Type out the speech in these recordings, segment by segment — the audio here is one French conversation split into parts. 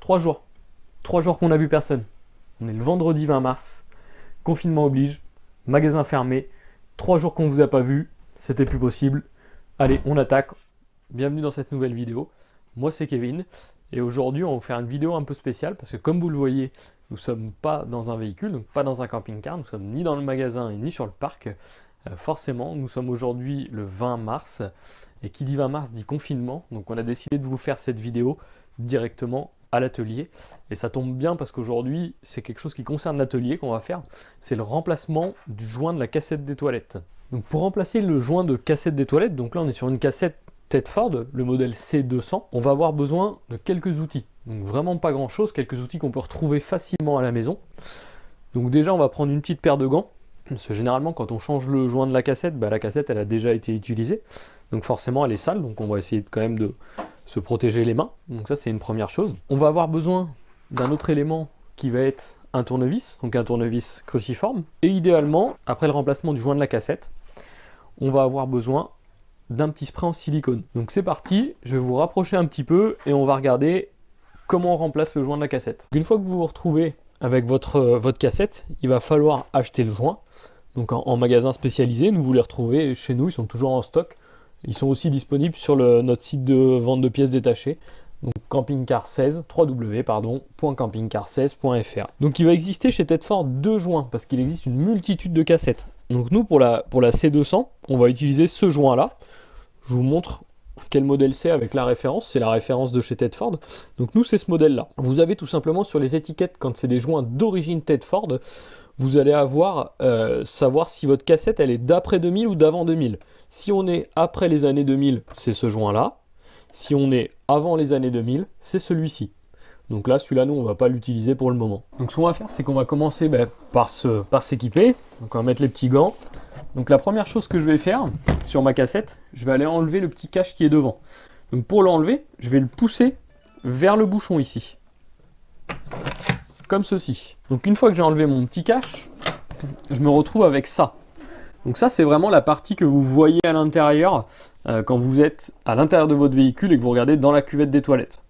3 jours. 3 jours qu'on n'a vu personne. On est le vendredi 20 mars. Confinement oblige. Magasin fermé. 3 jours qu'on vous a pas vu. C'était plus possible. Allez, on attaque. Bienvenue dans cette nouvelle vidéo. Moi, c'est Kevin. Et aujourd'hui, on va vous faire une vidéo un peu spéciale. Parce que comme vous le voyez, nous ne sommes pas dans un véhicule, donc pas dans un camping-car. Nous sommes ni dans le magasin et ni sur le parc. Forcément, nous sommes aujourd'hui le 20 mars. Et qui dit 20 mars dit confinement. Donc on a décidé de vous faire cette vidéo directement à l'atelier. Et ça tombe bien parce qu'aujourd'hui, c'est quelque chose qui concerne l'atelier qu'on va faire. C'est le remplacement du joint de la cassette des toilettes. Donc pour remplacer le joint de cassette des toilettes, donc là on est sur une cassette Tedford, le modèle C200, on va avoir besoin de quelques outils. Donc vraiment pas grand chose, quelques outils qu'on peut retrouver facilement à la maison. Donc déjà on va prendre une petite paire de gants. Parce que généralement quand on change le joint de la cassette, la cassette elle a déjà été utilisée. Donc forcément elle est sale, donc on va essayer quand même de se protéger les mains. Donc ça c'est une première chose. On va avoir besoin d'un autre élément qui va être un tournevis, donc un tournevis cruciforme. Et idéalement, après le remplacement du joint de la cassette, on va avoir besoin d'un petit spray en silicone. Donc c'est parti, je vais vous rapprocher un petit peu et on va regarder comment on remplace le joint de la cassette. Donc une fois que vous vous retrouvez avec votre cassette, il va falloir acheter le joint. Donc en magasin spécialisé, nous vous les retrouvez chez nous, ils sont toujours en stock. Ils sont aussi disponibles sur notre site de vente de pièces détachées, donc campingcar16, www.campingcar16.fr. Donc il va exister chez Tedford deux joints, parce qu'il existe une multitude de cassettes. Donc nous, pour la C200, on va utiliser ce joint-là. Je vous montre quel modèle c'est avec la référence, c'est la référence de chez Tedford. Donc nous, c'est ce modèle-là. Vous avez tout simplement sur les étiquettes, quand c'est des joints d'origine Tedford, vous allez savoir si votre cassette elle est d'après 2000 ou d'avant 2000. Si on est après les années 2000, c'est ce joint-là. Si on est avant les années 2000, c'est celui-ci. Donc là, celui-là, nous, on ne va pas l'utiliser pour le moment. Donc ce qu'on va faire, c'est qu'on va commencer par s'équiper. Donc on va mettre les petits gants. Donc la première chose que je vais faire sur ma cassette, je vais aller enlever le petit cache qui est devant. Donc pour l'enlever, je vais le pousser vers le bouchon ici. Comme ceci. Donc une fois que j'ai enlevé mon petit cache, je me retrouve avec ça. Donc ça c'est vraiment la partie que vous voyez à l'intérieur quand vous êtes à l'intérieur de votre véhicule et que vous regardez dans la cuvette des toilettes.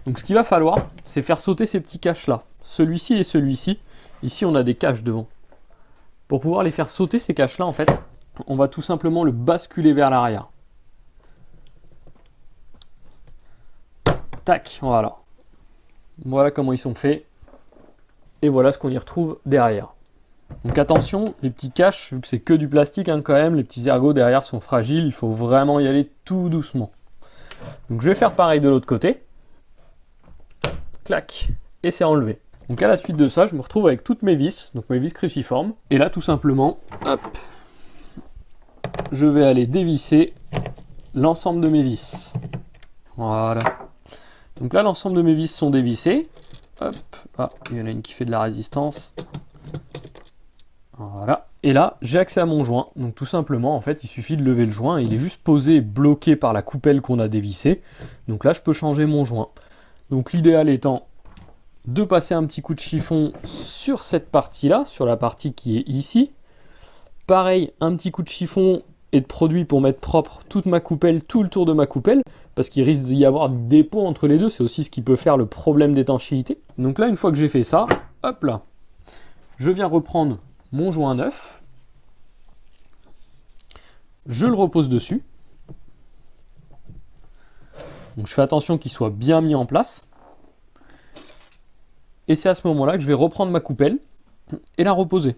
Donc ce qu'il va falloir, c'est faire sauter ces petits caches là. Celui-ci et celui-ci. Ici on a des caches devant. Pour pouvoir les faire sauter ces caches là en fait, on va tout simplement le basculer vers l'arrière. Tac, voilà. Voilà comment ils sont faits. Et voilà ce qu'on y retrouve derrière. Donc attention, les petits caches, vu que c'est que du plastique quand même, les petits ergots derrière sont fragiles, il faut vraiment y aller tout doucement. Donc je vais faire pareil de l'autre côté. Clac, et c'est enlevé. Donc à la suite de ça, je me retrouve avec toutes mes vis, donc mes vis cruciformes. Et là tout simplement, hop, je vais aller dévisser l'ensemble de mes vis. Voilà. Donc là l'ensemble de mes vis sont dévissées. Hop, ah, il y en a une qui fait de la résistance. Voilà. Et là, j'ai accès à mon joint. Donc tout simplement, en fait, il suffit de lever le joint. Il est juste posé et bloqué par la coupelle qu'on a dévissée. Donc là, je peux changer mon joint. Donc l'idéal étant de passer un petit coup de chiffon sur cette partie-là, sur la partie qui est ici. Pareil, un petit coup de chiffon et de produit pour mettre propre toute ma coupelle, tout le tour de ma coupelle, parce qu'il risque d'y avoir des dépôts entre les deux, c'est aussi ce qui peut faire le problème d'étanchéité. Donc là, une fois que j'ai fait ça, hop là, je viens reprendre mon joint neuf, je le repose dessus, donc je fais attention qu'il soit bien mis en place, et c'est à ce moment-là que je vais reprendre ma coupelle et la reposer.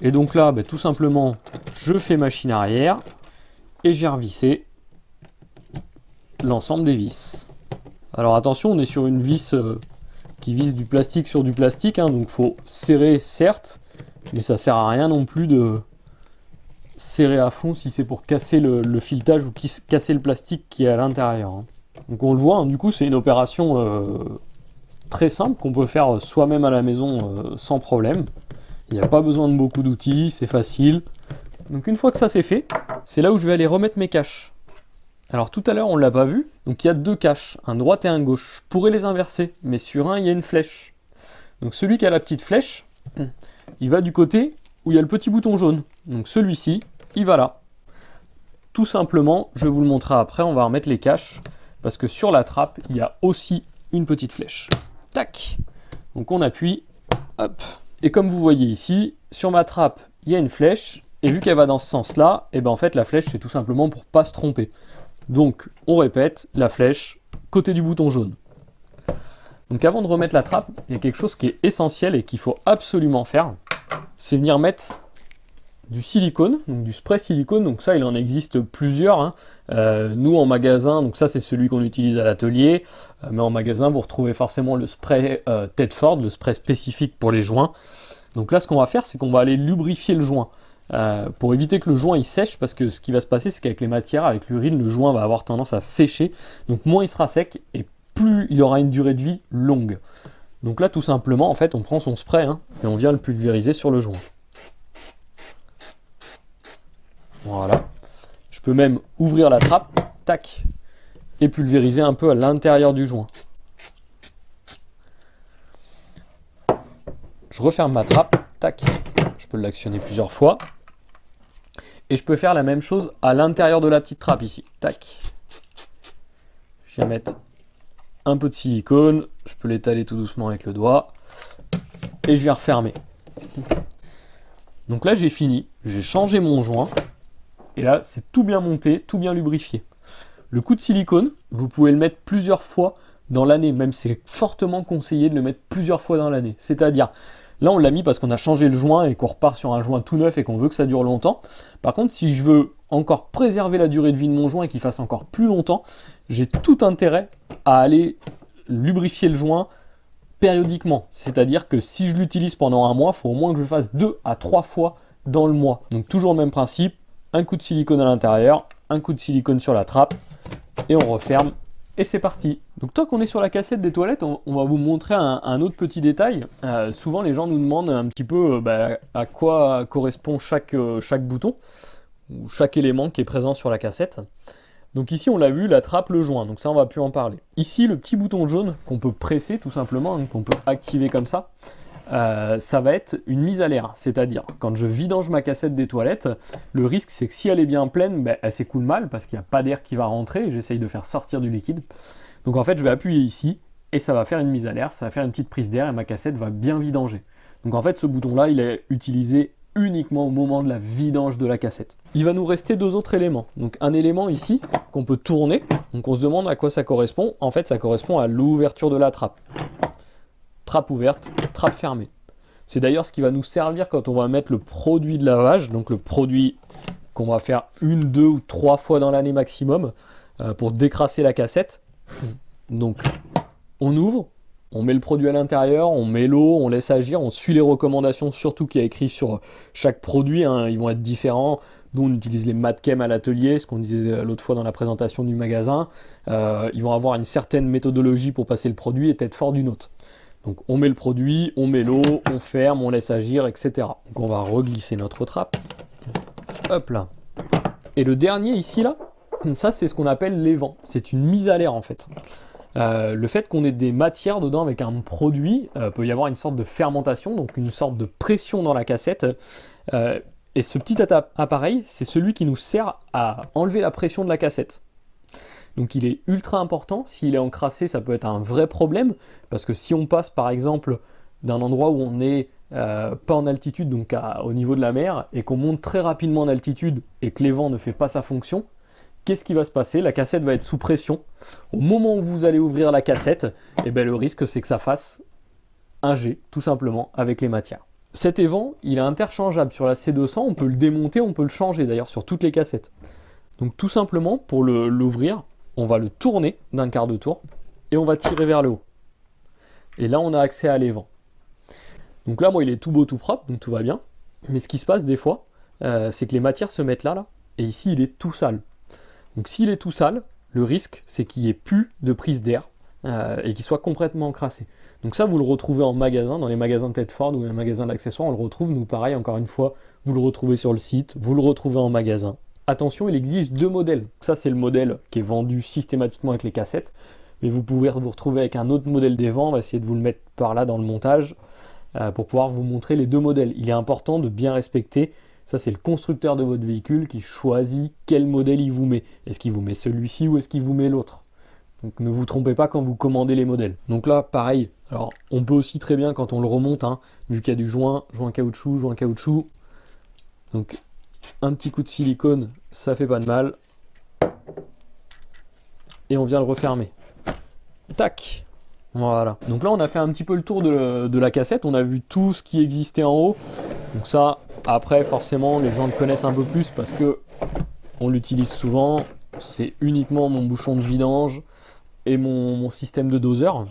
Et donc là, tout simplement, je fais machine arrière et je viens revisser l'ensemble des vis. Alors attention, on est sur une vis qui vise du plastique sur du plastique, hein, donc il faut serrer certes, mais ça sert à rien non plus de serrer à fond si c'est pour casser le filetage ou casser le plastique qui est à l'intérieur. Hein. Donc on le voit, hein, du coup c'est une opération très simple qu'on peut faire soi-même à la maison sans problème. Il n'y a pas besoin de beaucoup d'outils, c'est facile. Donc une fois que ça c'est fait, c'est là où je vais aller remettre mes caches. Alors tout à l'heure on ne l'a pas vu, donc il y a deux caches, un droite et un gauche. Je pourrais les inverser, mais sur un il y a une flèche. Donc celui qui a la petite flèche, il va du côté où il y a le petit bouton jaune. Donc celui-ci, il va là. Tout simplement, je vais vous le montrer après, on va remettre les caches. parce que sur la trappe, il y a aussi une petite flèche. Tac. Donc on appuie, hop. Et comme vous voyez ici, sur ma trappe, il y a une flèche, et vu qu'elle va dans ce sens-là, et ben en fait la flèche c'est tout simplement pour pas se tromper. Donc on répète, la flèche, côté du bouton jaune. Donc avant de remettre la trappe, il y a quelque chose qui est essentiel et qu'il faut absolument faire, c'est venir mettre du silicone, donc du spray silicone. Donc ça il en existe plusieurs, hein. Nous en magasin, donc ça c'est celui qu'on utilise à l'atelier, mais en magasin vous retrouvez forcément le spray Tedford, le spray spécifique pour les joints. Donc là ce qu'on va faire, c'est qu'on va aller lubrifier le joint. Pour éviter que le joint il sèche, parce que ce qui va se passer c'est qu'avec les matières, avec l'urine, le joint va avoir tendance à sécher, donc moins il sera sec et plus il aura une durée de vie longue. Donc là tout simplement en fait on prend son spray, hein, et on vient le pulvériser sur le joint. Voilà. Je peux même ouvrir la trappe, tac, et pulvériser un peu à l'intérieur du joint. Je referme ma trappe, tac, je peux l'actionner plusieurs fois. Et je peux faire la même chose à l'intérieur de la petite trappe ici, tac. Je viens mettre un peu de silicone, je peux l'étaler tout doucement avec le doigt, et je viens refermer. Donc là j'ai fini, j'ai changé mon joint, et là c'est tout bien monté, tout bien lubrifié. Le coup de silicone, vous pouvez le mettre plusieurs fois dans l'année, même c'est fortement conseillé de le mettre plusieurs fois dans l'année. C'est-à-dire, là on l'a mis parce qu'on a changé le joint et qu'on repart sur un joint tout neuf et qu'on veut que ça dure longtemps. Par contre, si je veux encore préserver la durée de vie de mon joint et qu'il fasse encore plus longtemps, j'ai tout intérêt à aller lubrifier le joint périodiquement. C'est-à-dire que si je l'utilise pendant un mois, il faut au moins que je le fasse 2 à 3 fois dans le mois. Donc toujours le même principe, un coup de silicone à l'intérieur, un coup de silicone sur la trappe, et on referme, et c'est parti. Donc tant qu'on est sur la cassette des toilettes, on va vous montrer un autre petit détail. Souvent les gens nous demandent un petit peu à quoi correspond chaque bouton, ou chaque élément qui est présent sur la cassette. Donc ici on l'a vu, la trappe, le joint, donc ça on va plus en parler. Ici le petit bouton jaune qu'on peut presser tout simplement, hein, qu'on peut activer comme ça, ça va être une mise à l'air, c'est-à-dire quand je vidange ma cassette des toilettes, le risque c'est que si elle est bien pleine, elle s'écoule mal parce qu'il n'y a pas d'air qui va rentrer et j'essaye de faire sortir du liquide. Donc en fait je vais appuyer ici et ça va faire une mise à l'air, ça va faire une petite prise d'air et ma cassette va bien vidanger. Donc en fait ce bouton là il est utilisé uniquement au moment de la vidange de la cassette. Il va nous rester deux autres éléments. Donc un élément ici qu'on peut tourner, donc on se demande à quoi ça correspond. En fait ça correspond à l'ouverture de la trappe. Trappe ouverte, trappe fermée. C'est d'ailleurs ce qui va nous servir quand on va mettre le produit de lavage, donc le produit qu'on va faire 1, 2 ou 3 fois dans l'année maximum pour décrasser la cassette. Donc on ouvre, on met le produit à l'intérieur, on met l'eau, on laisse agir, on suit les recommandations surtout qu'il y a écrit sur chaque produit, hein, ils vont être différents. Nous on utilise les Matchem à l'atelier, ce qu'on disait l'autre fois dans la présentation du magasin. Ils vont avoir une certaine méthodologie pour passer le produit et Tedford d'une autre. Donc on met le produit, on met l'eau, on ferme, on laisse agir, etc. Donc on va reglisser notre trappe. Hop là. Et le dernier ici là, ça c'est ce qu'on appelle l'évent. C'est une mise à l'air en fait. Le fait qu'on ait des matières dedans avec un produit, peut y avoir une sorte de fermentation, donc une sorte de pression dans la cassette. Et ce petit appareil, c'est celui qui nous sert à enlever la pression de la cassette. Donc il est ultra important, s'il est encrassé ça peut être un vrai problème, parce que si on passe par exemple d'un endroit où on n'est pas en altitude, donc au niveau de la mer, et qu'on monte très rapidement en altitude et que l'évent ne fait pas sa fonction, qu'est-ce qui va se passer? La cassette va être sous pression. Au moment où vous allez ouvrir la cassette, le risque c'est que ça fasse un jet, tout simplement, avec les matières. Cet évent, il est interchangeable sur la C200, on peut le démonter, on peut le changer d'ailleurs sur toutes les cassettes. Donc tout simplement, pour l'ouvrir, on va le tourner d'un quart de tour et on va tirer vers le haut. Et là, on a accès à l'évent. Donc là, moi, il est tout beau, tout propre, donc tout va bien. Mais ce qui se passe des fois, c'est que les matières se mettent là, et ici, il est tout sale. Donc s'il est tout sale, le risque, c'est qu'il n'y ait plus de prise d'air et qu'il soit complètement encrassé. Donc ça, vous le retrouvez en magasin, dans les magasins de Tedford ou dans les magasins d'accessoires, on le retrouve. Nous, pareil, encore une fois, vous le retrouvez sur le site, vous le retrouvez en magasin. Attention, il existe deux modèles. Ça, c'est le modèle qui est vendu systématiquement avec les cassettes. Mais vous pouvez vous retrouver avec un autre modèle d'évent. On va essayer de vous le mettre par là dans le montage pour pouvoir vous montrer les deux modèles. Il est important de bien respecter. Ça, c'est le constructeur de votre véhicule qui choisit quel modèle il vous met. Est-ce qu'il vous met celui-ci ou est-ce qu'il vous met l'autre? Donc ne vous trompez pas quand vous commandez les modèles. Donc là, pareil, alors on peut aussi très bien quand on le remonte, hein, vu qu'il y a du joint caoutchouc. Donc un petit coup de silicone, ça fait pas de mal. Et on vient le refermer. Tac! Voilà. Donc là, on a fait un petit peu le tour de la cassette. On a vu tout ce qui existait en haut. Donc ça, après, forcément, les gens le connaissent un peu plus parce que on l'utilise souvent. C'est uniquement mon bouchon de vidange et mon système de doseur.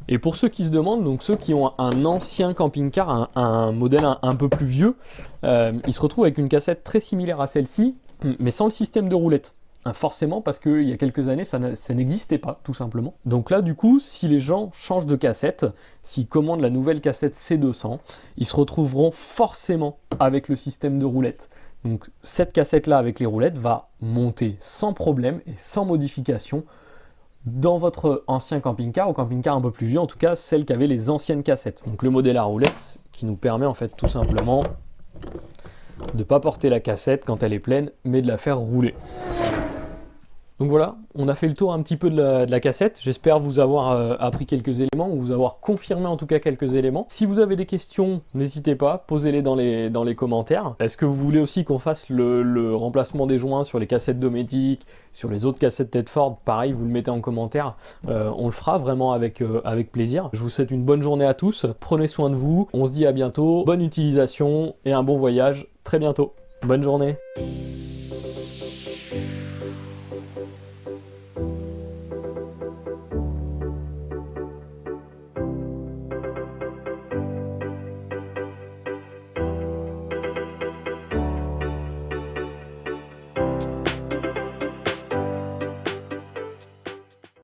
Et pour ceux qui se demandent, donc ceux qui ont un ancien camping-car, un modèle un peu plus vieux, ils se retrouvent avec une cassette très similaire à celle-ci, mais sans le système de roulette. Forcément, parce qu'il y a quelques années, ça n'existait pas, tout simplement. Donc là, du coup, si les gens changent de cassette, s'ils commandent la nouvelle cassette C200, ils se retrouveront forcément avec le système de roulette. Donc cette cassette-là avec les roulettes va monter sans problème et sans modification dans votre ancien camping-car, ou camping-car un peu plus vieux, en tout cas celle qui avait les anciennes cassettes. Donc le modèle à roulette qui nous permet en fait tout simplement de ne pas porter la cassette quand elle est pleine, mais de la faire rouler. Donc voilà, on a fait le tour un petit peu de la cassette. J'espère vous avoir appris quelques éléments, ou vous avoir confirmé en tout cas quelques éléments. Si vous avez des questions, n'hésitez pas, posez-les dans les commentaires. Est-ce que vous voulez aussi qu'on fasse le remplacement des joints sur les cassettes Dometic, sur les autres cassettes Tedford? Pareil, vous le mettez en commentaire. On le fera vraiment avec plaisir. Je vous souhaite une bonne journée à tous. Prenez soin de vous. On se dit à bientôt. Bonne utilisation et un bon voyage. Très bientôt. Bonne journée.